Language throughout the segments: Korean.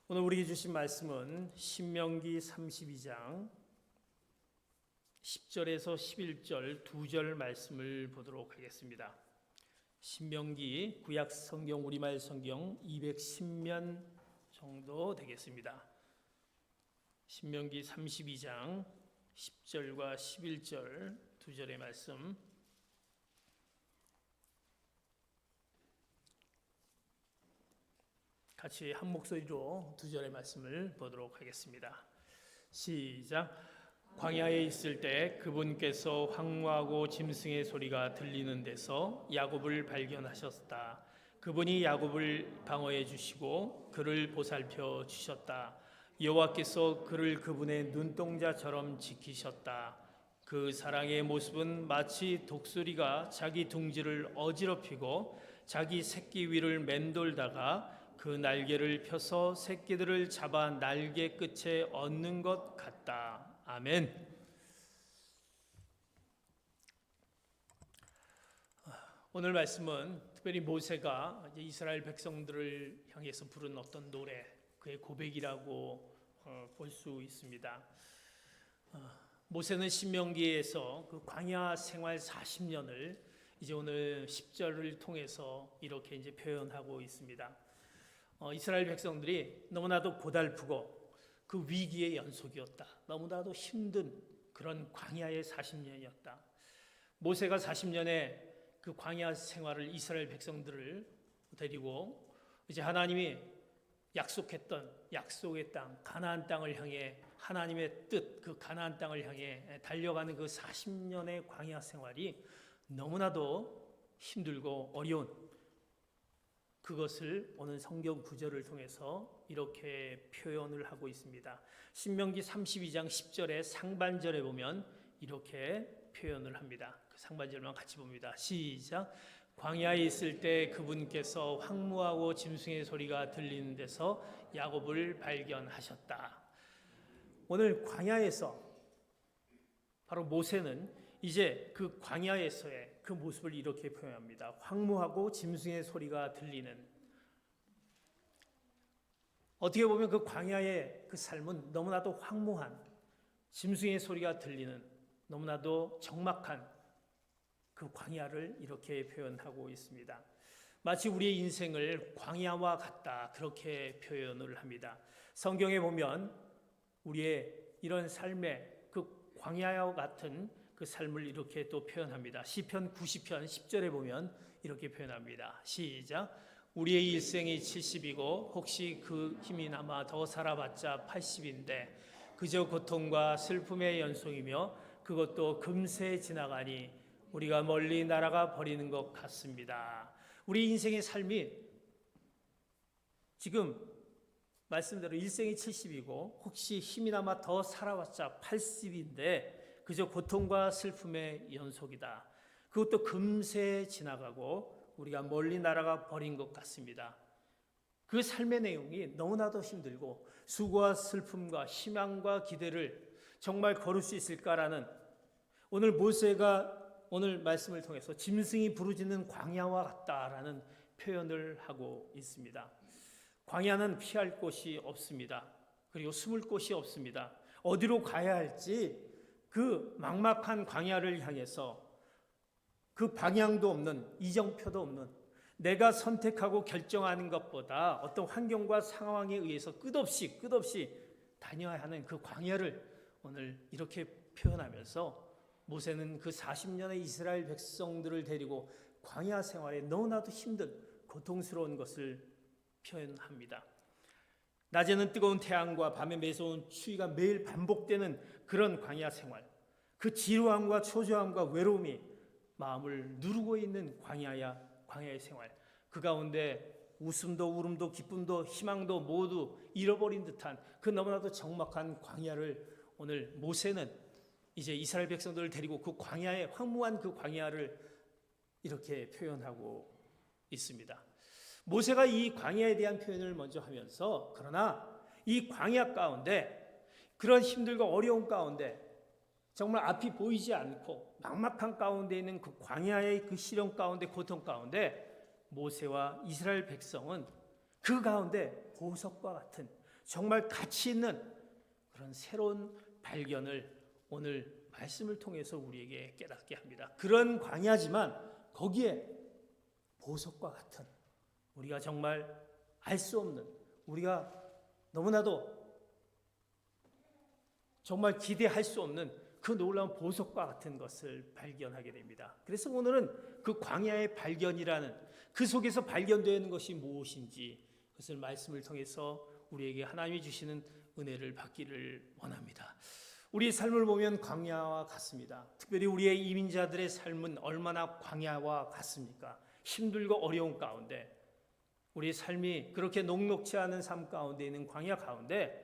오늘 우리에게 주신 말씀은 신명기 32장 10절에서 11절 2절 말씀을 보도록 하겠습니다. 신명기 구약 성경 우리말 성경 210면 정도 되겠습니다. 신명기 32장 10절과 11절 2절의 말씀, 같이 한 목소리로 2절의 말씀을 보도록 하겠습니다. 시작. 광야에 있을 때 그분께서 황무하고 짐승의 소리가 들리는 데서 야곱을 발견하셨다. 그분이 야곱을 방어해 주시고 그를 보살펴 주셨다. 여호와께서 그를 그분의 눈동자처럼 지키셨다. 그 사랑의 모습은 마치 독수리가 자기 둥지를 어지럽히고 자기 새끼 위를 맴돌다가 그 날개를 펴서 새끼들을 잡아 날개 끝에 얻는 것 같다. 아멘. 오늘 말씀은 특별히 모세가 이스라엘 백성들을 향해서 부른 어떤 노래, 그의 고백이라고 볼 수 있습니다. 모세는 신명기에서 그 광야 생활 40년을 이제 오늘 10절을 통해서 이렇게 이제 표현하고 있습니다. 이스라엘 백성들이 너무나도 고달프고 그 위기의 연속이었다. 너무나도 힘든 그런 광야의 40년이었다. 모세가 40년의 그 광야 생활을 이스라엘 백성들을 데리고 이제 하나님이 약속했던 약속의 땅, 가나안 땅을 향해 하나님의 뜻, 그 가나안 땅을 향해 달려가는 그 40년의 광야 생활이 너무나도 힘들고 어려운, 그것을 오늘 성경 구절을 통해서 이렇게 표현을 하고 있습니다. 신명기 32장 10절의 상반절에 보면 이렇게 표현을 합니다. 그 상반절만 같이 봅니다. 시작. 광야에 있을 때 그분께서 황무하고 짐승의 소리가 들리는 데서 야곱을 발견하셨다. 오늘 광야에서 바로 모세는 이제 그 광야에서의 그 모습을 이렇게 표현합니다. 황무하고 짐승의 소리가 들리는. 어떻게 보면 그 광야의 그 삶은 너무나도 황무한, 짐승의 소리가 들리는 너무나도 적막한 그 광야를 이렇게 표현하고 있습니다. 마치 우리의 인생을 광야와 같다, 그렇게 표현을 합니다. 성경에 보면 우리의 이런 삶의 그 광야와 같은 그 삶을 이렇게 또 표현합니다. 시편 90편 10절에 보면 이렇게 표현합니다. 시작. 우리의 일생이 70이고 혹시 그 힘이 남아 더 살아봤자 80인데 그저 고통과 슬픔의 연속이며 그것도 금세 지나가니 우리가 멀리 날아가 버리는 것 같습니다. 우리 인생의 삶이 지금 말씀대로 일생이 70이고 혹시 힘이 남아 더 살아봤자 80인데 그저 고통과 슬픔의 연속이다. 그것도 금세 지나가고 우리가 멀리 날아가 버린 것 같습니다. 그 삶의 내용이 너무나도 힘들고 수고와 슬픔과 희망과 기대를 정말 거둘 수 있을까라는, 오늘 모세가 오늘 말씀을 통해서 짐승이 부르짖는 광야와 같다라는 표현을 하고 있습니다. 광야는 피할 곳이 없습니다. 그리고 숨을 곳이 없습니다. 어디로 가야 할지 그 막막한 광야를 향해서 그 방향도 없는, 이정표도 없는, 내가 선택하고 결정하는 것보다 어떤 환경과 상황에 의해서 끝없이 다녀야 하는 그 광야를 오늘 이렇게 표현하면서 모세는 그 40년의 이스라엘 백성들을 데리고 광야 생활에 너무나도 힘든 고통스러운 것을 표현합니다. 낮에는 뜨거운 태양과 밤에 매서운 추위가 매일 반복되는 그런 광야 생활, 그 지루함과 초조함과 외로움이 마음을 누르고 있는 광야의 생활, 그 가운데 웃음도 울음도 기쁨도 희망도 모두 잃어버린 듯한 그 너무나도 적막한 광야를 오늘 모세는 이제 이스라엘 백성들을 데리고 그 광야의 황무한 그 광야를 이렇게 표현하고 있습니다. 모세가 이 광야에 대한 표현을 먼저 하면서, 그러나 이 광야 가운데, 그런 힘들고 어려운 가운데, 정말 앞이 보이지 않고 막막한 가운데 있는 그 광야의 그 시련 가운데, 고통 가운데 모세와 이스라엘 백성은 그 가운데 보석과 같은 정말 가치 있는 그런 새로운 발견을 오늘 말씀을 통해서 우리에게 깨닫게 합니다. 그런 광야지만 거기에 보석과 같은, 우리가 정말 알 수 없는, 우리가 너무나도 정말 기대할 수 없는 그 놀라운 보석과 같은 것을 발견하게 됩니다. 그래서 오늘은 그 광야의 발견이라는, 그 속에서 발견되는 것이 무엇인지 그것을 말씀을 통해서 우리에게 하나님이 주시는 은혜를 받기를 원합니다. 우리의 삶을 보면 광야와 같습니다. 특별히 우리의 이민자들의 삶은 얼마나 광야와 같습니까? 힘들고 어려운 가운데, 우리의 삶이 그렇게 녹록지 않은 삶 가운데 있는 광야 가운데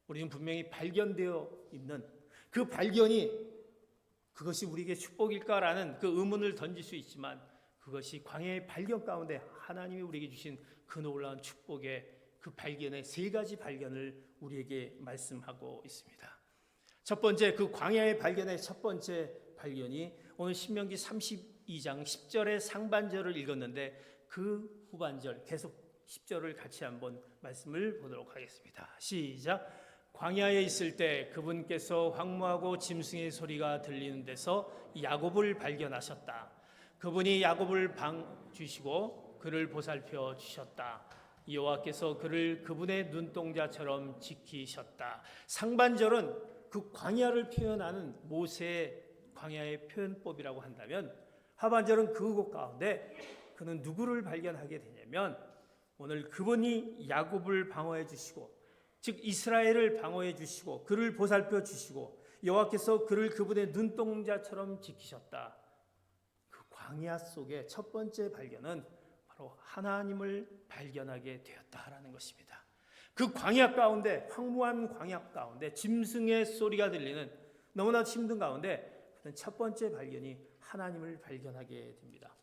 우리는 분명히 발견되어 있는 그 발견이 그것이 우리에게 축복일까라는 그 의문을 던질 수 있지만, 그것이 광야의 발견 가운데 하나님이 우리에게 주신 그 놀라운 축복의 그 발견의 세 가지 발견을 우리에게 말씀하고 있습니다. 첫 번째, 그 광야의 발견의 첫 번째 발견이 오늘 신명기 32장 10절의 상반절을 읽었는데 그 후반절, 계속 10절을 같이 한번 말씀을 보도록 하겠습니다. 시작. 광야에 있을 때 그분께서 황무하고 짐승의 소리가 들리는 데서 야곱을 발견하셨다. 그분이 야곱을 주시고 그를 보살펴 주셨다. 여호와께서 그를 그분의 눈동자처럼 지키셨다. 상반절은 그 광야를 표현하는 모세의 광야의 표현법이라고 한다면, 하반절은 그곳 가운데 그는 누구를 발견하게 되냐면, 오늘 그분이 야곱을 방어해 주시고, 즉 이스라엘을 방어해 주시고 그를 보살펴 주시고 여호와께서 그를 그분의 눈동자처럼 지키셨다. 그 광야 속의 첫 번째 발견은 바로 하나님을 발견하게 되었다라는 것입니다. 그 광야 가운데, 황무한 광야 가운데 짐승의 소리가 들리는 너무나 힘든 가운데 첫 번째 발견이 하나님을 발견하게 됩니다.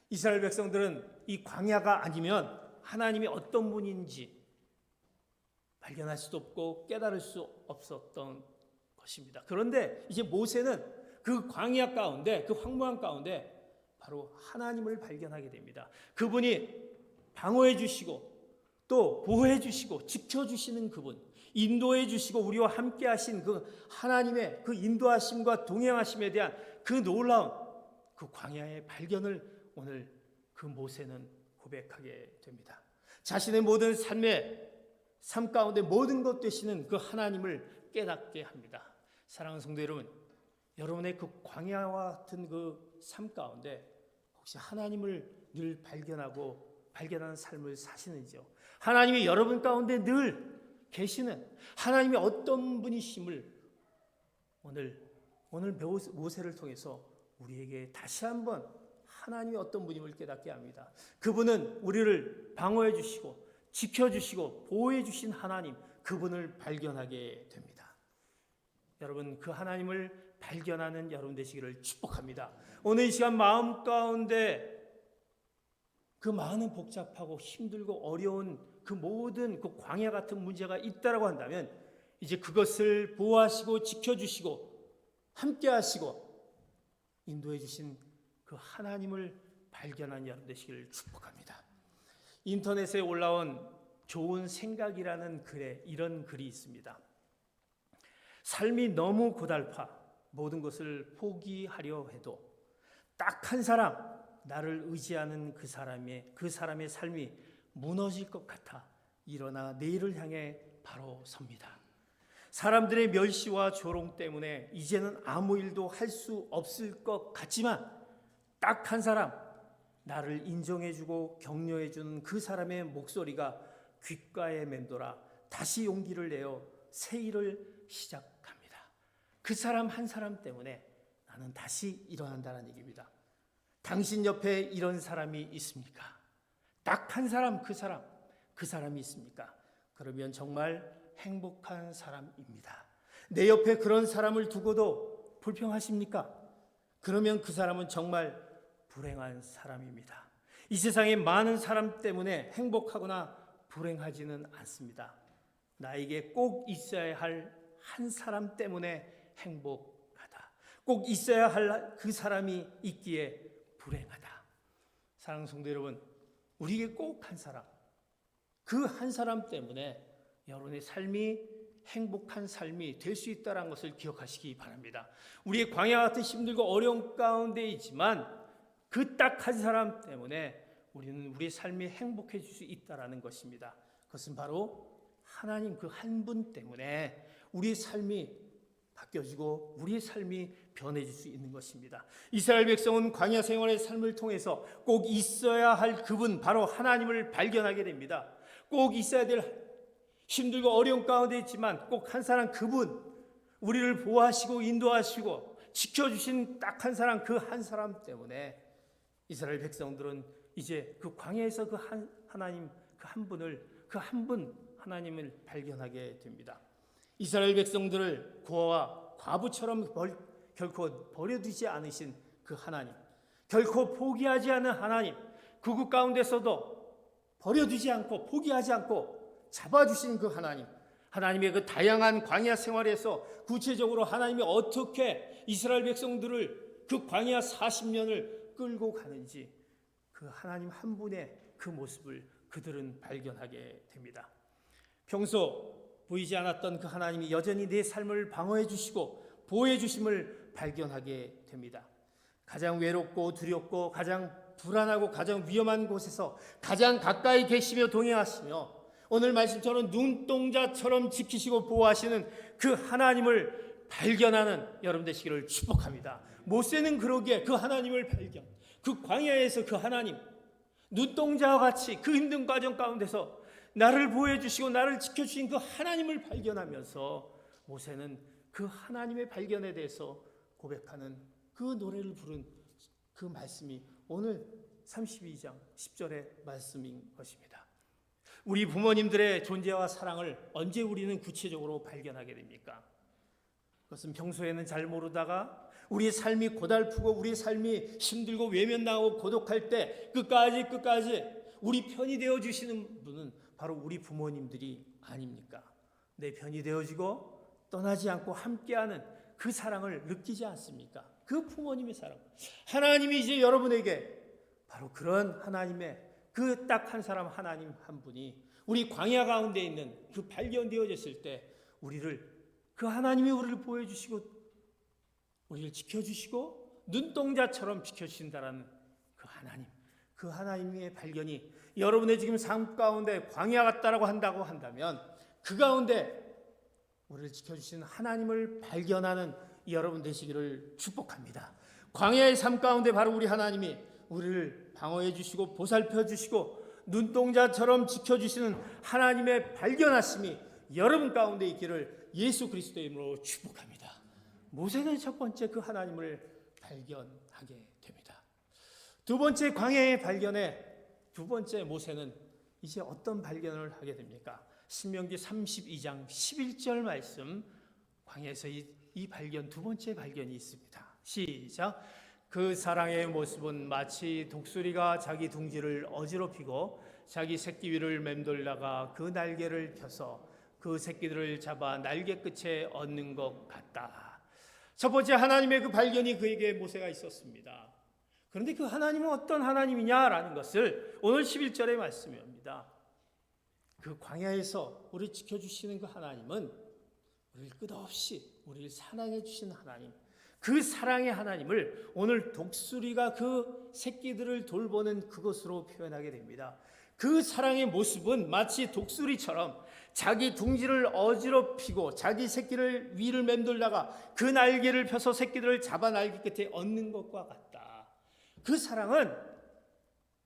이스라엘 백성들은 이 광야가 아니면 하나님이 어떤 분인지 발견할 수도 없고 깨달을 수 없었던 것입니다. 그런데 이제 모세는 그 광야 가운데, 그 황무한 가운데 바로 하나님을 발견하게 됩니다. 그분이 방어해 주시고 또 보호해 주시고 지켜주시는 그분, 인도해 주시고 우리와 함께 하신 그 하나님의 그 인도하심과 동행하심에 대한 그 놀라운 그 광야의 발견을 오늘 그 모세는 고백하게 됩니다. 자신의 모든 삶 가운데 모든 것 되시는 그 하나님을 깨닫게 합니다. 사랑하는 성도 여러분, 여러분의 그 광야와 같은 그 삶 가운데 혹시 하나님을 늘 발견하는 삶을 사시는지요? 하나님이 여러분 가운데 늘 계시는 하나님이 어떤 분이심을 오늘 모세를 통해서 우리에게 다시 한번 하나님이 어떤 분임을 깨닫게 합니다. 그분은 우리를 방어해 주시고 지켜주시고 보호해 주신 하나님, 그분을 발견하게 됩니다. 여러분, 그 하나님을 발견하는 여러분 되시기를 축복합니다. 오늘 이 시간 마음 가운데 그 많은 복잡하고 힘들고 어려운 그 모든 그 광야 같은 문제가 있다라고 한다면, 이제 그것을 보호하시고 지켜주시고 함께 하시고 인도해 주신 그 하나님을 발견한 여러분 되시기를 축복합니다. 인터넷에 올라온 좋은 생각이라는 글에 이런 글이 있습니다. 삶이 너무 고달파 모든 것을 포기하려 해도 딱 한 사람, 나를 의지하는 그 사람의 삶이 무너질 것 같아 일어나 내일을 향해 바로 섭니다. 사람들의 멸시와 조롱 때문에 이제는 아무 일도 할 수 없을 것 같지만 딱 한 사람, 나를 인정해주고 격려해주는 그 사람의 목소리가 귓가에 맴돌아 다시 용기를 내어 새 일을 시작합니다. 그 사람 한 사람 때문에 나는 다시 일어난다는 얘기입니다. 당신 옆에 이런 사람이 있습니까? 딱 한 사람, 그 사람이 있습니까? 그러면 정말 행복한 사람입니다. 내 옆에 그런 사람을 두고도 불평하십니까? 그러면 그 사람은 정말 불행한 사람입니다. 이 세상에 많은 사람 때문에 행복하거나 불행하지는 않습니다. 나에게 꼭 있어야 할 한 사람 때문에 행복하다. 꼭 있어야 할 그 사람이 있기에 불행하다. 사랑하는 성도 여러분, 우리에게 꼭 한 사람, 그 한 사람 때문에 여러분의 삶이 행복한 삶이 될 수 있다는 것을 기억하시기 바랍니다. 우리의 광야 같은 힘들고 어려운 가운데 있지만 그 딱 한 사람 때문에 우리는 우리의 삶이 행복해질 수 있다는 것입니다. 그것은 바로 하나님 그 한 분 때문에 우리의 삶이 바뀌어지고 우리의 삶이 변해질 수 있는 것입니다. 이스라엘 백성은 광야 생활의 삶을 통해서 꼭 있어야 할 그분 바로 하나님을 발견하게 됩니다. 꼭 있어야 될 힘들고 어려운 가운데 있지만 꼭 한 사람 그분, 우리를 보호하시고 인도하시고 지켜주신 딱 한 사람 그 한 사람 때문에 이스라엘 백성들은 이제 그 광야에서 그 하나님 그 한 분을 그 한 분 하나님을 발견하게 됩니다. 이스라엘 백성들을 고아와 과부처럼 결코 버려두지 않으신 그 하나님, 결코 포기하지 않은 하나님, 그곳 가운데서도 버려두지 않고 포기하지 않고 잡아주신 그 하나님, 하나님의 그 다양한 광야 생활에서 구체적으로 하나님이 어떻게 이스라엘 백성들을 그 광야 40년을 끌고 가는지 그 하나님 한 분의 그 모습을 그들은 발견하게 됩니다. 평소 보이지 않았던 그 하나님이 여전히 내 삶을 방어해 주시고 보호해 주심을 발견하게 됩니다. 가장 외롭고 두렵고 가장 불안하고 가장 위험한 곳에서 가장 가까이 계시며 동행하시며 오늘 말씀처럼 눈동자처럼 지키시고 보호하시는 그 하나님을 발견하는 여러분 되시기를 축복합니다. 모세는 그러기에 그 하나님을 발견, 그 광야에서 그 하나님, 눈동자와 같이 그 힘든 과정 가운데서 나를 보호해 주시고 나를 지켜주신 그 하나님을 발견하면서 모세는 그 하나님의 발견에 대해서 고백하는 그 노래를 부른 그 말씀이 오늘 32장 10절의 말씀인 것입니다. 우리 부모님들의 존재와 사랑을 언제 우리는 구체적으로 발견하게 됩니까? 그것은 평소에는 잘 모르다가 우리의 삶이 고달프고 우리의 삶이 힘들고 외면당하고 고독할 때 끝까지 우리 편이 되어주시는 분은 바로 우리 부모님들이 아닙니까? 내 편이 되어지고 떠나지 않고 함께하는 그 사랑을 느끼지 않습니까? 그 부모님의 사랑. 하나님이 이제 여러분에게 바로 그런 하나님의 그 딱 한 사람 하나님 한 분이 우리 광야 가운데 있는 그 발견되어졌을 때 우리를 그 하나님이 우리를 보여주시고 우리를 지켜주시고 눈동자처럼 지켜주신다라는 그 하나님, 그 하나님의 발견이 여러분의 지금 삶 가운데 광야 같다라고 한다면 그 가운데 우리를 지켜주시는 하나님을 발견하는 여러분 되시기를 축복합니다. 광야의 삶 가운데 바로 우리 하나님이 우리를 방어해 주시고 보살펴 주시고 눈동자처럼 지켜주시는 하나님의 발견하심이 여러분 가운데 있기를 예수 그리스도의 이름으로 축복합니다. 모세는 첫 번째 그 하나님을 발견하게 됩니다. 두 번째 광야의 발견에 두 번째 모세는 이제 어떤 발견을 하게 됩니까? 신명기 32장 11절 말씀 광야에서 이 발견 두 번째 발견이 있습니다. 시작. 그 사랑의 모습은 마치 독수리가 자기 둥지를 어지럽히고 자기 새끼 위를 맴돌다가 그 날개를 펴서 그 새끼들을 잡아 날개 끝에 얻는 것 같다. 첫 번째 하나님의 그 발견이 그에게 모세가 있었습니다. 그런데 그 하나님은 어떤 하나님이냐라는 것을 오늘 11절의 말씀입니다. 그 광야에서 우리를 지켜주시는 그 하나님은 우리를 끝없이 우리를 사랑해 주시는 하나님, 그 사랑의 하나님을 오늘 독수리가 그 새끼들을 돌보는 그것으로 표현하게 됩니다. 그 사랑의 모습은 마치 독수리처럼 자기 둥지를 어지럽히고 자기 새끼를 위를 맴돌다가 그 날개를 펴서 새끼들을 잡아 날개 끝에 얻는 것과 같다. 그 사랑은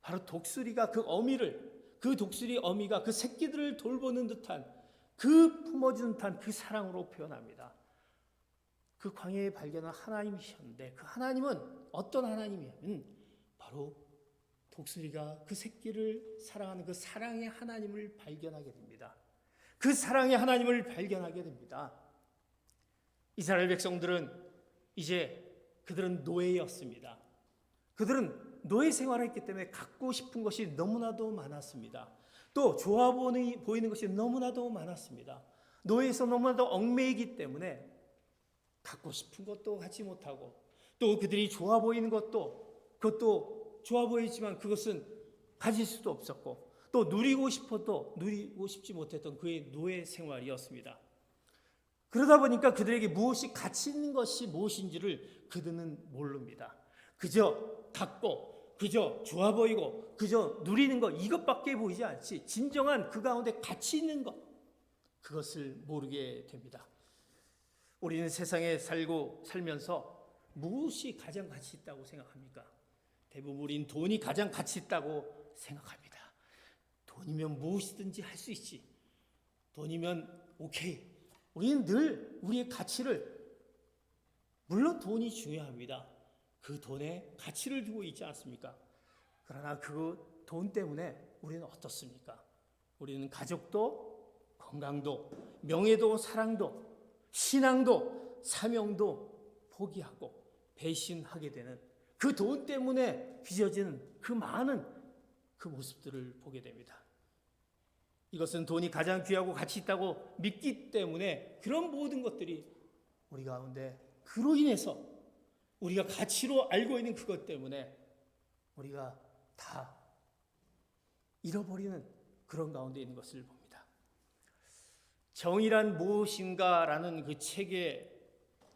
바로 독수리가 그 독수리 어미가 그 새끼들을 돌보는 듯한 그 품어주는 듯한 그 사랑으로 표현합니다. 그 광야의 발견은 하나님이셨는데 그 하나님은 어떤 하나님이냐면 바로 독수리가 그 새끼를 사랑하는 그 사랑의 하나님을 발견하게 됩니다. 그 사랑의 하나님을 발견하게 됩니다. 이스라엘 백성들은 이제 그들은 노예였습니다. 그들은 노예 생활을 했기 때문에 갖고 싶은 것이 너무나도 많았습니다. 또 좋아 보이는 것이 너무나도 많았습니다. 노예에서 너무나도 얽매이기 때문에 갖고 싶은 것도 갖지 못하고 또 그들이 좋아 보이는 그것도 좋아 보이지만 그것은 가질 수도 없었고 또 누리고 싶어도 누리고 싶지 못했던 그의 노예 생활이었습니다. 그러다 보니까 그들에게 무엇이 가치 있는 것이 무엇인지를 그들은 모릅니다. 그저 갖고, 그저 좋아 보이고, 그저 누리는 것, 이것밖에 보이지 않지 진정한 그 가운데 가치 있는 것, 그것을 모르게 됩니다. 우리는 세상에 살면서 무엇이 가장 가치 있다고 생각합니까? 대부분 우리는 돈이 가장 가치 있다고 생각합니다. 돈이면 무엇이든지 할 수 있지. 돈이면 오케이. 우리는 늘 우리의 가치를, 물론 돈이 중요합니다. 그 돈에 가치를 두고 있지 않습니까? 그러나 그 돈 때문에 우리는 어떻습니까? 우리는 가족도, 건강도, 명예도, 사랑도, 신앙도, 사명도 포기하고 배신하게 되는 그 돈 때문에 빚어지는 그 많은 그 모습들을 보게 됩니다. 이것은 돈이 가장 귀하고 가치 있다고 믿기 때문에 그런 모든 것들이 우리 가운데, 그로 인해서 우리가 가치로 알고 있는 그것 때문에 우리가 다 잃어버리는 그런 가운데 있는 것을 봅니다. 정의란 무엇인가라는 그 책의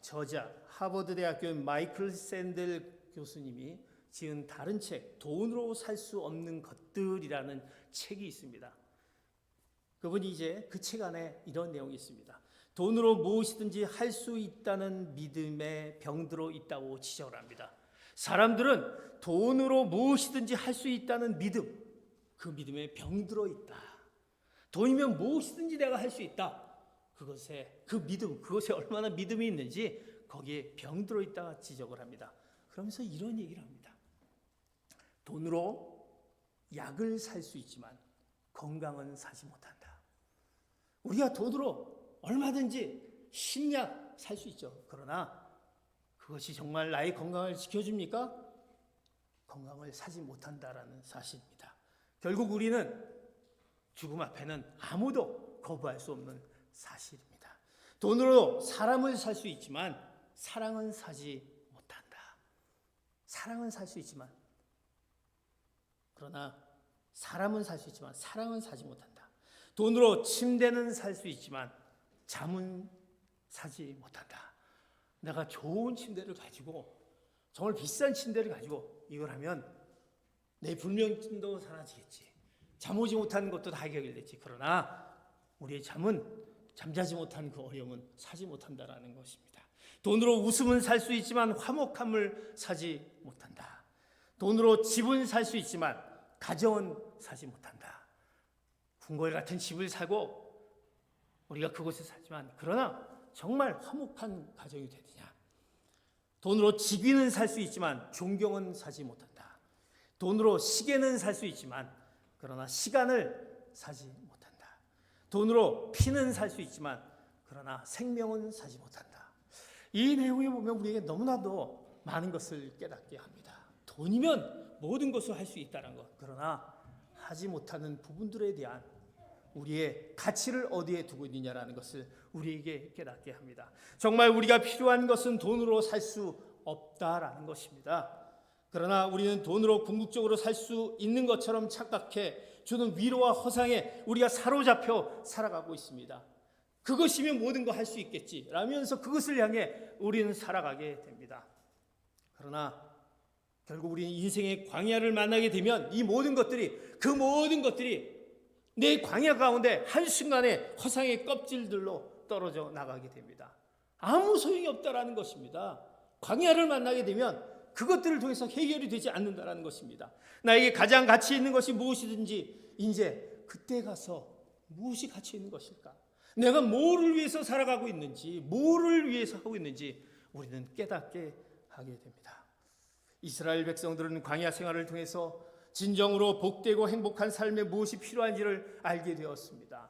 저자, 하버드 대학교의 마이클 샌델 교수님이 지은 다른 책, 돈으로 살 수 없는 것들이라는 책이 있습니다. 그분이 이제 그 책 안에 이런 내용이 있습니다. 돈으로 무엇이든지 할 수 있다는 믿음에 병들어 있다고 지적을 합니다. 사람들은 돈으로 무엇이든지 할 수 있다는 믿음, 그 믿음에 병들어 있다. 돈이면 무엇이든지 내가 할 수 있다. 그것에, 그 믿음, 그것에 얼마나 믿음이 있는지 거기에 병들어 있다 지적을 합니다. 그러면서 이런 얘기를 합니다. 돈으로 약을 살 수 있지만 건강은 사지 못한다. 우리가 돈으로 얼마든지 신약 살 수 있죠. 그러나 그것이 정말 나의 건강을 지켜줍니까? 건강을 사지 못한다라는 사실입니다. 결국 우리는 죽음 앞에는 아무도 거부할 수 없는 사실입니다. 돈으로 사람을 살 수 있지만 사랑은 사지 못한다. 사랑은 살 수 있지만, 그러나 사람은 살 수 있지만 사랑은 사지 못한다. 돈으로 침대는 살 수 있지만 잠은 사지 못한다. 내가 좋은 침대를 가지고, 정말 비싼 침대를 가지고 이걸 하면 내 불면증도 사라지겠지. 잠 오지 못하는 것도 다 해결되지. 그러나 우리의 잠자지 못한 그 어려움은 사지 못한다라는 것입니다. 돈으로 웃음은 살 수 있지만 화목함을 사지 못한다. 돈으로 집은 살 수 있지만 가정은 사지 못한다. 궁궐 같은 집을 사고 우리가 그곳에 살지만, 그러나 정말 화목한 가정이 되느냐? 돈으로 직위는 살 수 있지만 존경은 사지 못한다. 돈으로 시계는 살 수 있지만 그러나 시간을 사지 못한다. 돈으로 피는 살 수 있지만 그러나 생명은 사지 못한다. 이 내용에 보면 우리에게 너무나도 많은 것을 깨닫게 합니다. 돈이면 모든 것을 할 수 있다는 것, 그러나 하지 못하는 부분들에 대한 우리의 가치를 어디에 두고 있느냐라는 것을 우리에게 깨닫게 합니다. 정말 우리가 필요한 것은 돈으로 살 수 없다라는 것입니다. 그러나 우리는 돈으로 궁극적으로 살 수 있는 것처럼 착각해 주는 위로와 허상에 우리가 사로잡혀 살아가고 있습니다. 그것이면 모든 거 할 수 있겠지 라면서 그것을 향해 우리는 살아가게 됩니다. 그러나 결국 우리는 인생의 광야를 만나게 되면 이 모든 것들이, 그 모든 것들이 내 광야 가운데 한순간에 허상의 껍질들로 떨어져 나가게 됩니다. 아무 소용이 없다라는 것입니다. 광야를 만나게 되면 그것들을 통해서 해결이 되지 않는다라는 것입니다. 나에게 가장 가치 있는 것이 무엇이든지 이제 그때 가서 무엇이 가치 있는 것일까? 내가 뭐를 위해서 살아가고 있는지, 뭐를 위해서 하고 있는지 우리는 깨닫게 하게 됩니다. 이스라엘 백성들은 광야 생활을 통해서 진정으로 복되고 행복한 삶에 무엇이 필요한지를 알게 되었습니다.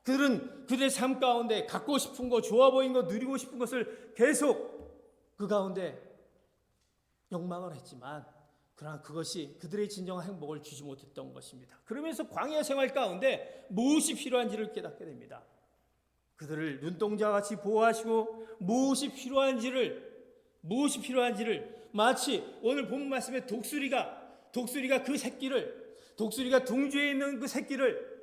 그들은 그들의 삶 가운데 갖고 싶은 것, 좋아 보이는 것, 누리고 싶은 것을 계속 그 가운데 욕망을 했지만, 그러나 그것이 그들의 진정한 행복을 주지 못했던 것입니다. 그러면서 광야 생활 가운데 무엇이 필요한지를 깨닫게 됩니다. 그들을 눈동자같이 보호하시고 무엇이 필요한지를 마치 오늘 본 말씀에 독수리가 그 새끼를 독수리가 둥지에 있는 그 새끼를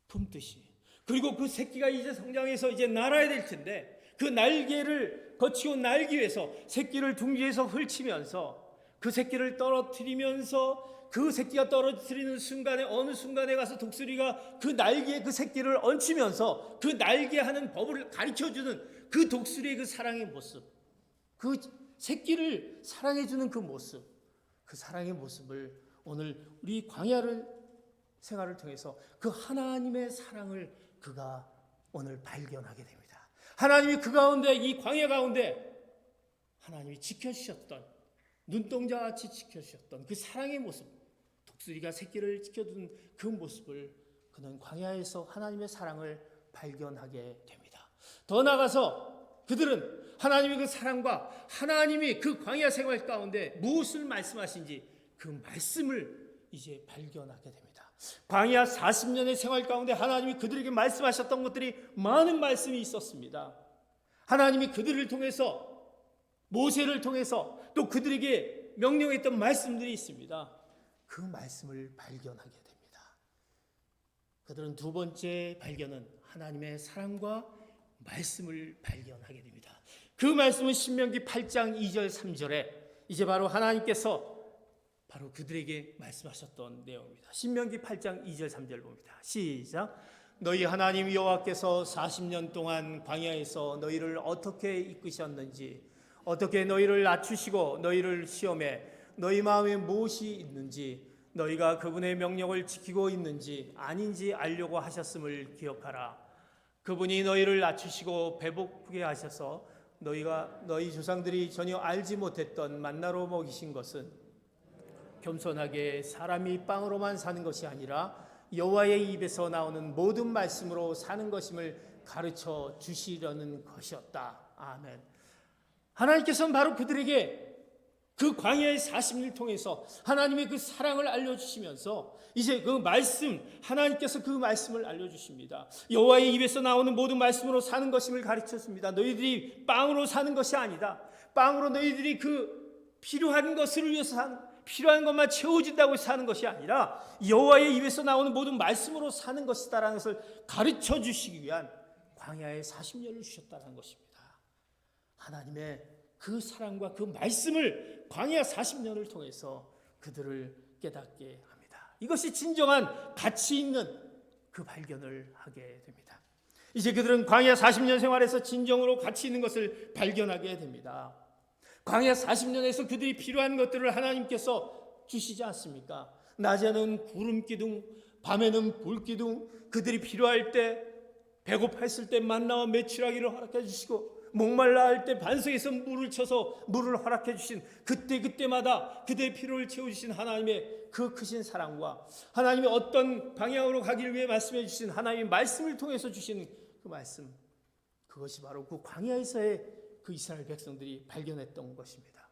품듯이, 그리고 그 새끼가 이제 성장해서 이제 날아야 될 텐데 그 날개를 거치고 날기 위해서 새끼를 둥지에서 훑치면서 그 새끼를 떨어뜨리면서 그 새끼가 떨어뜨리는 순간에 어느 순간에 가서 독수리가 그 날개에 그 새끼를 얹히면서 그 날개하는 법을 가르쳐주는 그 독수리의 그 사랑의 모습, 그 새끼를 사랑해주는 그 모습, 그 사랑의 모습을 오늘 우리 광야를 생활을 통해서 그 하나님의 사랑을 그가 오늘 발견하게 됩니다. 하나님이 그 가운데, 이 광야 가운데 하나님이 지켜주셨던, 눈동자같이 지켜주셨던 그 사랑의 모습, 독수리가 새끼를 지켜준 그 모습을 그는 광야에서 하나님의 사랑을 발견하게 됩니다. 더 나아가서 그들은 하나님의 그 사랑과 하나님이 그 광야 생활 가운데 무엇을 말씀하신지 그 말씀을 이제 발견하게 됩니다. 광야 40년의 생활 가운데 하나님이 그들에게 말씀하셨던 것들이 많은 말씀이 있었습니다. 하나님이 그들을 통해서, 모세를 통해서 또 그들에게 명령했던 말씀들이 있습니다. 그 말씀을 발견하게 됩니다. 그들은 두 번째 발견은 하나님의 사랑과 말씀을 발견하게 됩니다. 그 말씀은 신명기 8장 2절 3절에 이제 바로 하나님께서 바로 그들에게 말씀하셨던 내용입니다. 신명기 8장 2절 3절 봅니다. 시작. 너희 하나님 여호와께서 40년 동안 광야에서 너희를 어떻게 이끄셨는지, 어떻게 너희를 낮추시고 너희를 시험해 너희 마음에 무엇이 있는지, 너희가 그분의 명령을 지키고 있는지 아닌지 알려고 하셨음을 기억하라. 그분이 너희를 낮추시고 배고프게 하셔서 너희 조상들이 전혀 알지 못했던 만나로 먹이신 것은 겸손하게 사람이 빵으로만 사는 것이 아니라 여호와의 입에서 나오는 모든 말씀으로 사는 것임을 가르쳐 주시려는 것이었다. 아멘. 하나님께서는 바로 그들에게 그 광야의 40년을 통해서 하나님의 그 사랑을 알려주시면서 이제 그 말씀, 하나님께서 그 말씀을 알려주십니다. 여호와의 입에서 나오는 모든 말씀으로 사는 것임을 가르쳤습니다. 너희들이 빵으로 사는 것이 아니다. 빵으로 너희들이 그 필요한 것을 위해서 필요한 것만 채워진다고 사는 것이 아니라 여호와의 입에서 나오는 모든 말씀으로 사는 것이다라는 것을 가르쳐 주시기 위한 광야의 40년을 주셨다는 것입니다. 하나님의 그 사랑과 그 말씀을 광야 40년을 통해서 그들을 깨닫게 합니다. 이것이 진정한 가치 있는 그 발견을 하게 됩니다. 이제 그들은 광야 40년 생활에서 진정으로 가치 있는 것을 발견하게 됩니다. 광야 40년에서 그들이 필요한 것들을 하나님께서 주시지 않습니까? 낮에는 구름 기둥, 밤에는 불 기둥, 그들이 필요할 때, 배고팠을 때 만나와 메추라기를 허락해 주시고, 목말라 할 때 반석에서 물을 쳐서 물을 허락해 주신 그때마다 그들의 필요를 채워주신 하나님의 그 크신 사랑과 하나님의 어떤 방향으로 가기를 위해 말씀해 주신 하나님의 말씀을 통해서 주신 그 말씀, 그것이 바로 그 광야에서의 그 이스라엘 백성들이 발견했던 것입니다.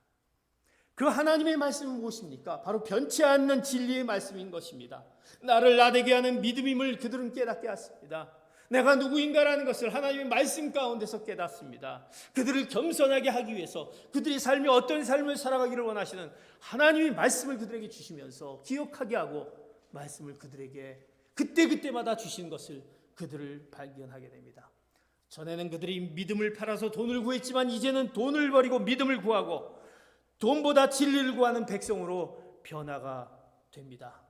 그 하나님의 말씀은 무엇입니까? 바로 변치 않는 진리의 말씀인 것입니다. 나를 나되게 하는 믿음임을 그들은 깨닫게 했습니다. 내가 누구인가라는 것을 하나님의 말씀 가운데서 깨닫습니다. 그들을 겸손하게 하기 위해서 그들의 삶이 어떤 삶을 살아가기를 원하시는 하나님의 말씀을 그들에게 주시면서 기억하게 하고 말씀을 그들에게 그때마다 주신 것을 그들을 발견하게 됩니다. 전에는 그들이 믿음을 팔아서 돈을 구했지만 이제는 돈을 버리고 믿음을 구하고 돈보다 진리를 구하는 백성으로 변화가 됩니다.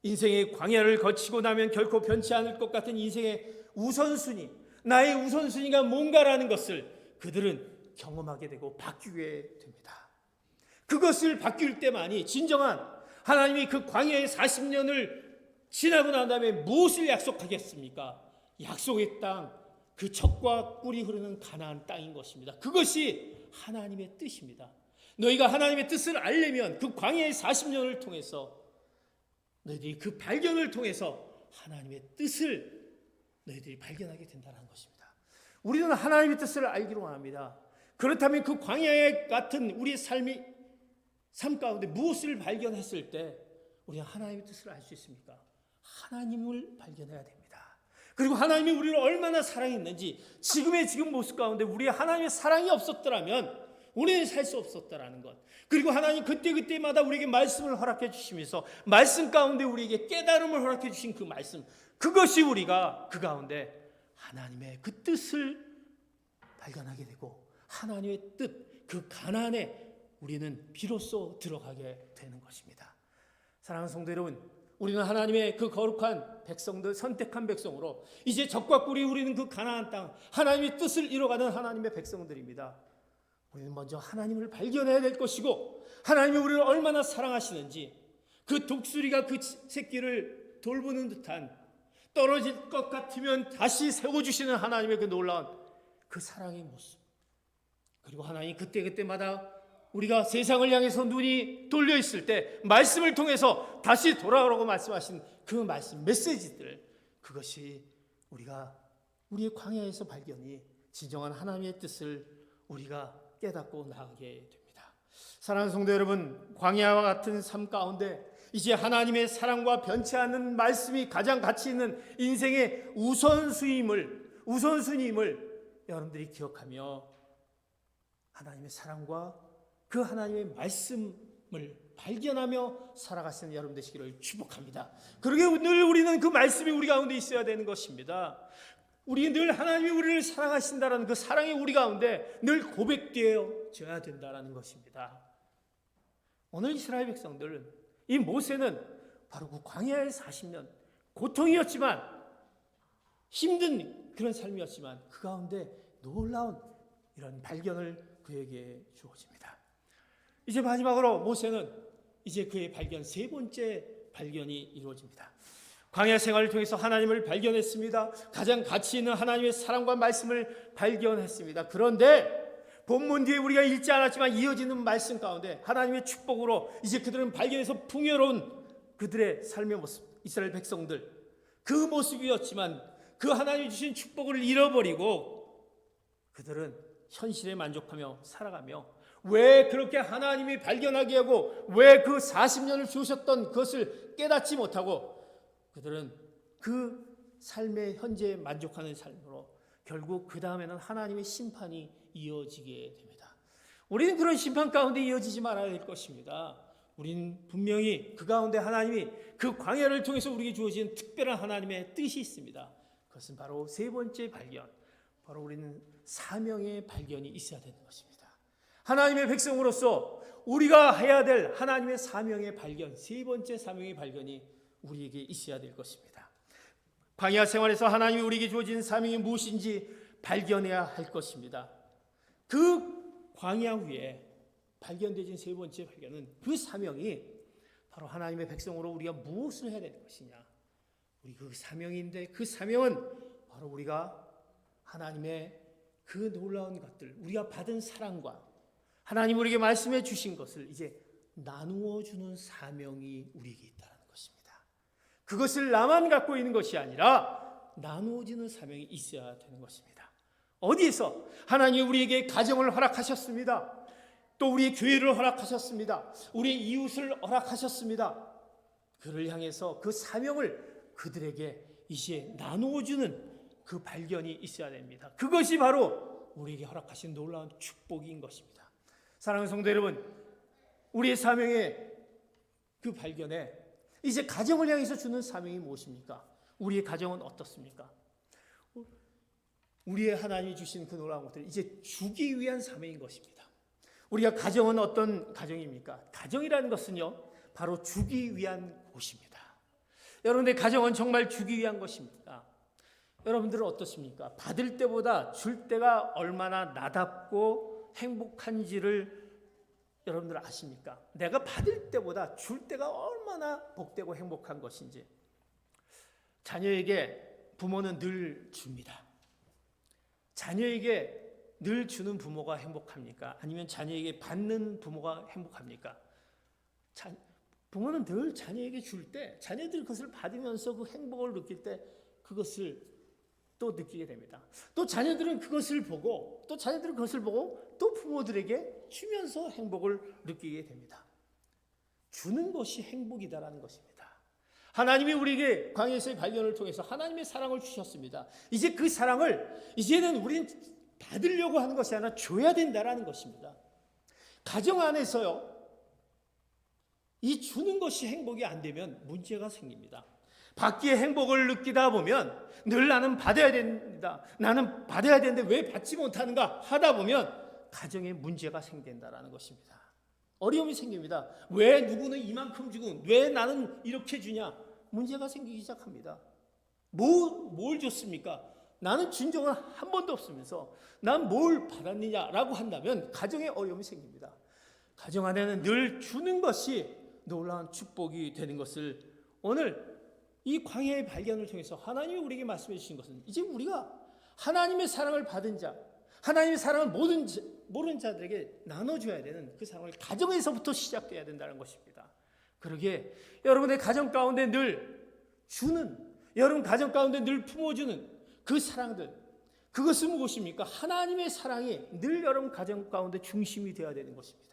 인생의 광야를 거치고 나면 결코 변치 않을 것 같은 인생의 우선순위, 나의 우선순위가 뭔가라는 것을 그들은 경험하게 되고 바뀌게 됩니다. 그것을 바뀔 때만이 진정한 하나님이 그 광야의 40년을 지나고 난 다음에 무엇을 약속하겠습니까? 약속의 땅, 그 젖과 꿀이 흐르는 가나안 땅인 것입니다. 그것이 하나님의 뜻입니다. 너희가 하나님의 뜻을 알려면 그 광야의 40년을 통해서 너희들이 그 발견을 통해서 하나님의 뜻을 너희들이 발견하게 된다는 것입니다. 우리는 하나님의 뜻을 알기로 합니다. 그렇다면 그 광야에 같은 우리의 삶 가운데 무엇을 발견했을 때 우리가 하나님의 뜻을 알 수 있습니까? 하나님을 발견해야 됩니다. 그리고 하나님이 우리를 얼마나 사랑했는지, 지금 모습 가운데 우리의 하나님의 사랑이 없었더라면 우리는 살 수 없었다라는 것. 그리고 하나님 그때그때마다 우리에게 말씀을 허락해 주시면서 말씀 가운데 우리에게 깨달음을 허락해 주신 그 말씀, 그것이 우리가 그 가운데 하나님의 그 뜻을 발견하게 되고 하나님의 뜻, 그 가나안에 우리는 비로소 들어가게 되는 것입니다. 사랑하는 성도 여러분, 우리는 하나님의 그 거룩한 백성들, 선택한 백성으로 이제 적과 꿀이 우리는 그 가나안 땅, 하나님의 뜻을 이뤄가는 하나님의 백성들입니다. 우리는 먼저 하나님을 발견해야 될 것이고 하나님이 우리를 얼마나 사랑하시는지, 그 독수리가 그 새끼를 돌보는 듯한, 떨어질 것 같으면 다시 세워주시는 하나님의 그 놀라운 그 사랑의 모습, 그리고 하나님 그때그때마다 우리가 세상을 향해서 눈이 돌려 있을 때 말씀을 통해서 다시 돌아오라고 말씀하신 그 말씀, 메시지들, 그것이 우리가 우리의 광야에서 발견이 진정한 하나님의 뜻을 우리가 깨닫고 나가게 됩니다. 사랑하는 성도 여러분, 광야와 같은 삶 가운데 이제 하나님의 사랑과 변치 않는 말씀이 가장 가치 있는 인생의 우선순위임을 여러분들이 기억하며 하나님의 사랑과 그 하나님의 말씀을 발견하며 살아가시는 여러분 되시기를 축복합니다. 그러게 늘 우리는 그 말씀이 우리 가운데 있어야 되는 것입니다. 우리 늘 하나님이 우리를 사랑하신다는 그 사랑이 우리 가운데 늘 고백되어져야 된다는 것입니다. 오늘 이스라엘 백성들, 이 모세는 바로 그 광야의 40년 고통이었지만, 힘든 그런 삶이었지만 그 가운데 놀라운 이런 발견을 그에게 주어집니다. 이제 마지막으로 모세는 이제 그의 발견, 세 번째 발견이 이루어집니다. 광야 생활을 통해서 하나님을 발견했습니다. 가장 가치 있는 하나님의 사랑과 말씀을 발견했습니다. 그런데 본문 뒤에 우리가 읽지 않았지만 이어지는 말씀 가운데 하나님의 축복으로 이제 그들은 발견해서 풍요로운 그들의 삶의 모습, 이스라엘 백성들 그 모습이었지만 그 하나님이 주신 축복을 잃어버리고 그들은 현실에 만족하며 살아가며, 왜 그렇게 하나님이 발견하게 하고 왜 그 40년을 주셨던 그것을 깨닫지 못하고 그들은 그 삶의 현재에 만족하는 삶으로 결국 그 다음에는 하나님의 심판이 이어지게 됩니다. 우리는 그런 심판 가운데 이어지지 말아야 될 것입니다. 우리는 분명히 그 가운데 하나님이 그 광야를 통해서 우리에게 주어진 특별한 하나님의 뜻이 있습니다. 그것은 바로 세 번째 발견, 바로 우리는 사명의 발견이 있어야 되는 것입니다. 하나님의 백성으로서 우리가 해야 될 하나님의 사명의 발견, 세 번째 사명의 발견이 우리에게 있어야 될 것입니다. 광야 생활에서 하나님이 우리에게 주어진 사명이 무엇인지 발견해야 할 것입니다. 그 광야 후에 발견되어진 세 번째 발견은 그 사명이 바로 하나님의 백성으로 우리가 무엇을 해야 되는 것이냐, 우리 그 사명인데 그 사명은 바로 우리가 하나님의 그 놀라운 것들, 우리가 받은 사랑과 하나님 우리에게 말씀해 주신 것을 이제 나누어 주는 사명이 우리에게 있다는 것입니다. 그것을 나만 갖고 있는 것이 아니라 나누어지는 사명이 있어야 되는 것입니다. 어디에서? 하나님이 우리에게 가정을 허락하셨습니다. 또 우리의 교회를 허락하셨습니다. 우리의 이웃을 허락하셨습니다. 그를 향해서 그 사명을 그들에게 이제 나누어주는 그 발견이 있어야 됩니다. 그것이 바로 우리에게 허락하신 놀라운 축복인 것입니다. 사랑하는 성도 여러분, 우리의 사명의 그 발견에 이제 가정을 향해서 주는 사명이 무엇입니까? 우리의 가정은 어떻습니까? 우리의 하나님이 주신 그 놀라운 것들 이제 주기 위한 사명인 것입니다. 우리가 가정은 어떤 가정입니까? 가정이라는 것은요, 바로 주기 위한 곳입니다. 여러분의 가정은 정말 주기 위한 것입니다. 여러분들은 어떻습니까? 받을 때보다 줄 때가 얼마나 나답고 행복한지를 여러분들 아십니까? 내가 받을 때보다 줄 때가 얼마나 복되고 행복한 것인지. 자녀에게 부모는 늘 줍니다. 자녀에게 늘 주는 부모가 행복합니까? 아니면 자녀에게 받는 부모가 행복합니까? 부모는 늘 자녀에게 줄 때, 자녀들이 그것을 받으면서 그 행복을 느낄 때 그것을 또 느끼게 됩니다. 또 자녀들은 그것을 보고 또 부모들에게 주면서 행복을 느끼게 됩니다. 주는 것이 행복이다라는 것입니다. 하나님이 우리에게 광야에서의 발견을 통해서 하나님의 사랑을 주셨습니다. 이제 그 사랑을 이제는 우리는 받으려고 하는 것이 아니라 줘야 된다라는 것입니다. 가정 안에서요, 이 주는 것이 행복이 안 되면 문제가 생깁니다. 받기의 행복을 느끼다 보면 늘 나는 받아야 된다, 나는 받아야 되는데 왜 받지 못하는가 하다 보면 가정에 문제가 생긴다라는 것입니다. 어려움이 생깁니다. 왜 누구는 이만큼 주고 왜 나는 이렇게 주냐? 문제가 생기기 시작합니다. 뭘 줬습니까? 나는 준 적은 한 번도 없으면서 난 뭘 받았느냐라고 한다면 가정에 어려움이 생깁니다. 가정 안에는 늘 주는 것이 놀라운 축복이 되는 것을 오늘 이 광야의 발견을 통해서 하나님이 우리에게 말씀해 주신 것은 이제 우리가 하나님의 사랑을 받은 자, 하나님의 사랑을 모르는 자들에게 나눠줘야 되는 그 사랑을 가정에서부터 시작돼야 된다는 것입니다. 그러기에 여러분의 가정 가운데 늘 주는, 여러분 가정 가운데 늘 품어주는 그 사랑들, 그것은 무엇입니까? 하나님의 사랑이 늘 여러분 가정 가운데 중심이 되어야 되는 것입니다.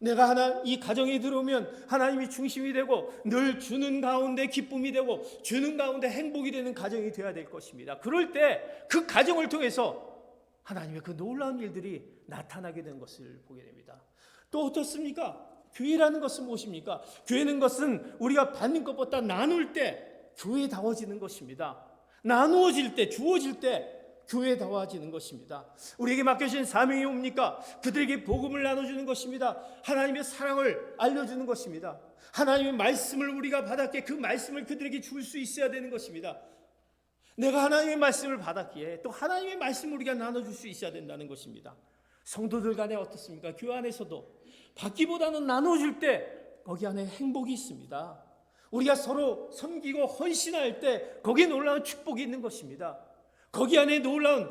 내가 이 가정에 들어오면 하나님이 중심이 되고 늘 주는 가운데 기쁨이 되고 주는 가운데 행복이 되는 가정이 되어야 될 것입니다. 그럴 때 그 가정을 통해서 하나님의 그 놀라운 일들이 나타나게 되는 것을 보게 됩니다. 또 어떻습니까? 교회라는 것은 무엇입니까? 교회는 것은 우리가 받는 것보다 나눌 때 교회다워지는 것입니다. 나누어질 때, 주어질 때 교회다워지는 것입니다. 우리에게 맡겨진 사명이 뭡니까? 그들에게 복음을 나눠주는 것입니다. 하나님의 사랑을 알려주는 것입니다. 하나님의 말씀을 우리가 받았기에 그 말씀을 그들에게 줄 수 있어야 되는 것입니다. 내가 하나님의 말씀을 받았기에 또 하나님의 말씀을 우리가 나눠줄 수 있어야 된다는 것입니다. 성도들 간에 어떻습니까? 교회 안에서도 받기보다는 나눠줄 때 거기 안에 행복이 있습니다. 우리가 서로 섬기고 헌신할 때 거기에 놀라운 축복이 있는 것입니다. 거기 안에 놀라운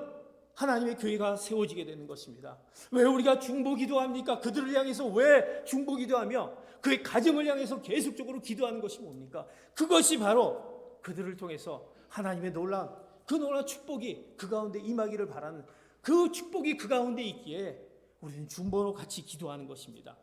하나님의 교회가 세워지게 되는 것입니다. 왜 우리가 중보기도합니까? 그들을 향해서 왜 중보기도하며 그의 가정을 향해서 계속적으로 기도하는 것이 뭡니까? 그것이 바로 그들을 통해서 하나님의 놀라운 축복이 그 가운데 임하기를 바라는 그 축복이 그 가운데 있기에 우리는 중보로 같이 기도하는 것입니다.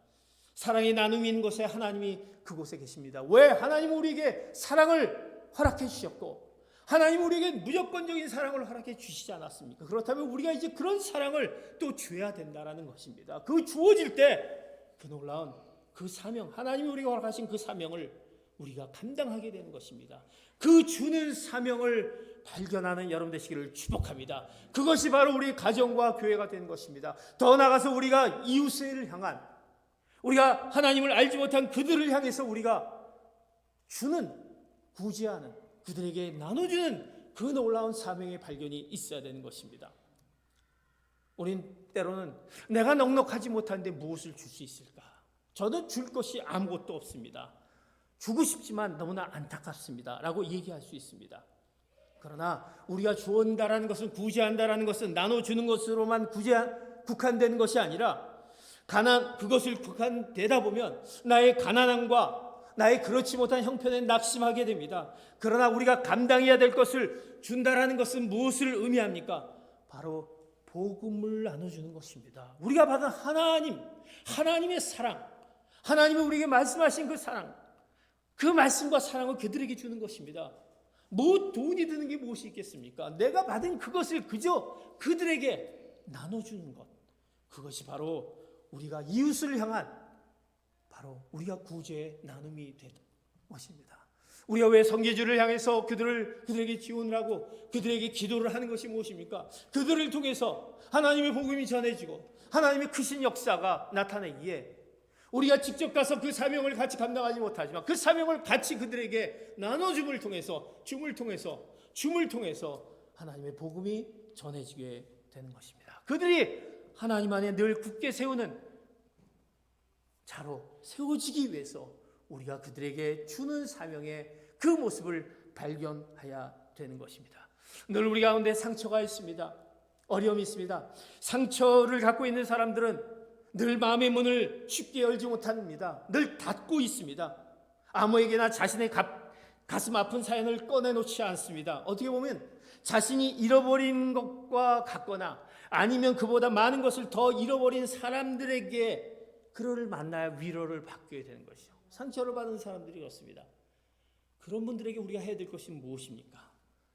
사랑의 나눔이 있는 곳에 하나님이 그곳에 계십니다. 왜? 하나님은 우리에게 사랑을 허락해 주셨고 하나님은 우리에게 무조건적인 사랑을 허락해 주시지 않았습니까? 그렇다면 우리가 이제 그런 사랑을 또 줘야 된다는 것입니다. 그 주어질 때 그 놀라운 그 사명, 하나님이 우리가 허락하신 그 사명을 우리가 감당하게 되는 것입니다. 그 주는 사명을 발견하는 여러분 되시기를 축복합니다. 그것이 바로 우리 가정과 교회가 되는 것입니다. 더 나아가서 우리가 이웃을 향한, 우리가 하나님을 알지 못한 그들을 향해서 우리가 주는, 구제하는, 그들에게 나눠주는 그 놀라운 사명의 발견이 있어야 되는 것입니다. 우린 때로는 내가 넉넉하지 못한데 무엇을 줄 수 있을까? 저는 줄 것이 아무것도 없습니다. 주고 싶지만 너무나 안타깝습니다 라고 얘기할 수 있습니다. 그러나 우리가 주온다라는 것은, 구제한다라는 것은 나눠주는 것으로만 국한되는 것이 아니라 그것을 국한되다 보면 나의 가난함과 나의 그렇지 못한 형편에 낙심하게 됩니다. 그러나 우리가 감당해야 될 것을 준다라는 것은 무엇을 의미합니까? 바로 복음을 나눠주는 것입니다. 우리가 받은 하나님의 사랑, 하나님이 우리에게 말씀하신 그 사랑, 그 말씀과 사랑을 그들에게 주는 것입니다. 돈이 드는 게 무엇이 있겠습니까? 내가 받은 그것을 그저 그들에게 나눠주는 것, 그것이 바로 우리가 이웃을 향한 바로 우리가 구제의 나눔이 되는 것입니다. 우리가 왜 선교주를 향해서 그들에게 지원을 하고 그들에게 기도를 하는 것이 무엇입니까? 그들을 통해서 하나님의 복음이 전해지고 하나님의 크신 역사가 나타나기에 우리가 직접 가서 그 사명을 같이 감당하지 못하지만 그 사명을 같이 그들에게 나눠줌을 통해서, 줌을 통해서 하나님의 복음이 전해지게 되는 것입니다. 그들이 하나님 안에 늘 굳게 세우는 자로 세워지기 위해서 우리가 그들에게 주는 사명의 그 모습을 발견해야 되는 것입니다. 늘 우리 가운데 상처가 있습니다. 어려움이 있습니다. 상처를 갖고 있는 사람들은 늘 마음의 문을 쉽게 열지 못합니다. 늘 닫고 있습니다. 아무에게나 자신의 가슴 아픈 사연을 꺼내놓지 않습니다. 어떻게 보면 자신이 잃어버린 것과 같거나 아니면 그보다 많은 것을 더 잃어버린 사람들에게 그를 만나야 위로를 받게 되는 것이죠. 상처를 받은 사람들이 그렇습니다. 그런 분들에게 우리가 해야 될 것이 무엇입니까?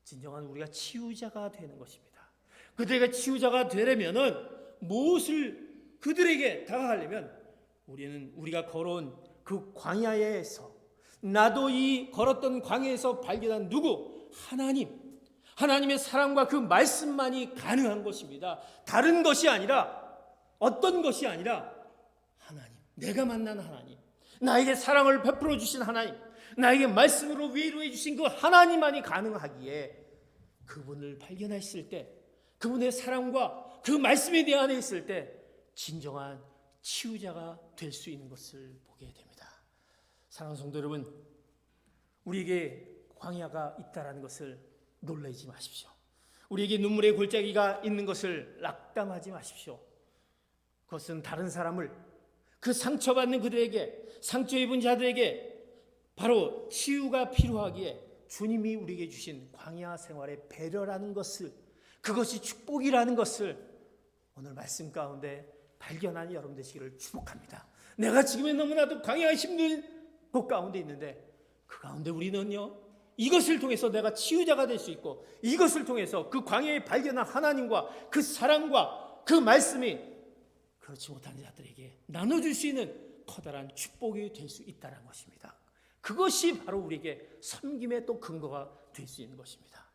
진정한 우리가 치유자가 되는 것입니다. 그들에게 치유자가 되려면은 무엇을 그들에게 다가가려면 우리가 걸어온 그 광야에서, 나도 이 걸었던 광야에서 발견한 누구? 하나님의 사랑과 그 말씀만이 가능한 것입니다. 다른 것이 아니라, 어떤 것이 아니라 하나님, 내가 만난 하나님, 나에게 사랑을 베풀어 주신 하나님, 나에게 말씀으로 위로해 주신 그 하나님만이 가능하기에 그분을 발견했을 때, 그분의 사랑과 그 말씀에 대해 안에 있을 때 진정한 치유자가 될 수 있는 것을 보게 됩니다. 사랑하는 성도 여러분, 우리에게 광야가 있다는 것을 놀라지 마십시오. 우리에게 눈물의 골짜기가 있는 것을 낙담하지 마십시오. 그것은 다른 사람을, 그 상처받는 그들에게, 상처 입은 자들에게 바로 치유가 필요하기에 주님이 우리에게 주신 광야 생활의 배려라는 것을, 그것이 축복이라는 것을 오늘 말씀 가운데 발견한 여러분 되시기를 축복합니다. 내가 지금의 너무나도 광야가 힘든 곳 가운데 있는데 그 가운데 우리는요, 이것을 통해서 내가 치유자가 될 수 있고, 이것을 통해서 그 광야에 발견한 하나님과 그 사랑과 그 말씀이 그렇지 못한 자들에게 나눠줄 수 있는 커다란 축복이 될 수 있다는 것입니다. 그것이 바로 우리에게 섬김의 또 근거가 될 수 있는 것입니다.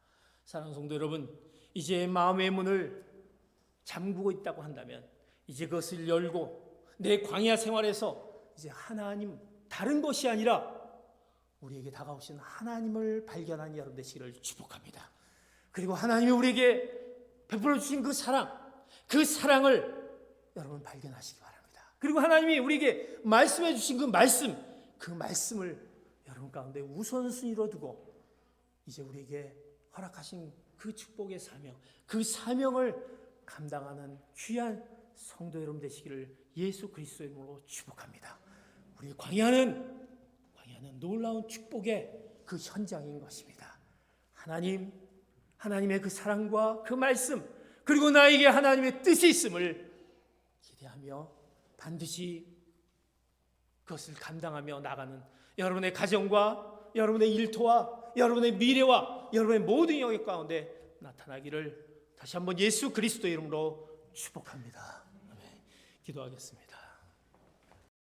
사랑하는 성도 여러분, 이제 마음의 문을 잠그고 있다고 한다면 이제 그것을 열고 내 광야 생활에서 이제 하나님, 다른 것이 아니라 우리에게 다가오신 하나님을 발견한 여러분 되시기를 축복합니다. 그리고 하나님이 우리에게 베풀어 주신 그 사랑을 여러분 발견하시기 바랍니다. 그리고 하나님이 우리에게 말씀해 주신 그 말씀을 여러분 가운데 우선순위로 두고 이제 우리에게 허락하신 그 축복의 사명, 그 사명을 감당하는 귀한 성도 여러분 되시기를 예수 그리스도의 이름으로 축복합니다. 우리 광야는 놀라운 축복의 그 현장인 것입니다. 하나님의 그 사랑과 그 말씀, 그리고 나에게 하나님의 뜻이 있음을 기대하며 반드시 그것을 감당하며 나가는 여러분의 가정과 여러분의 일터와 여러분의 미래와 여러분의 모든 영역 가운데 나타나기를 다시 한번 예수 그리스도의 이름으로 축복합니다. 아멘. 기도하겠습니다.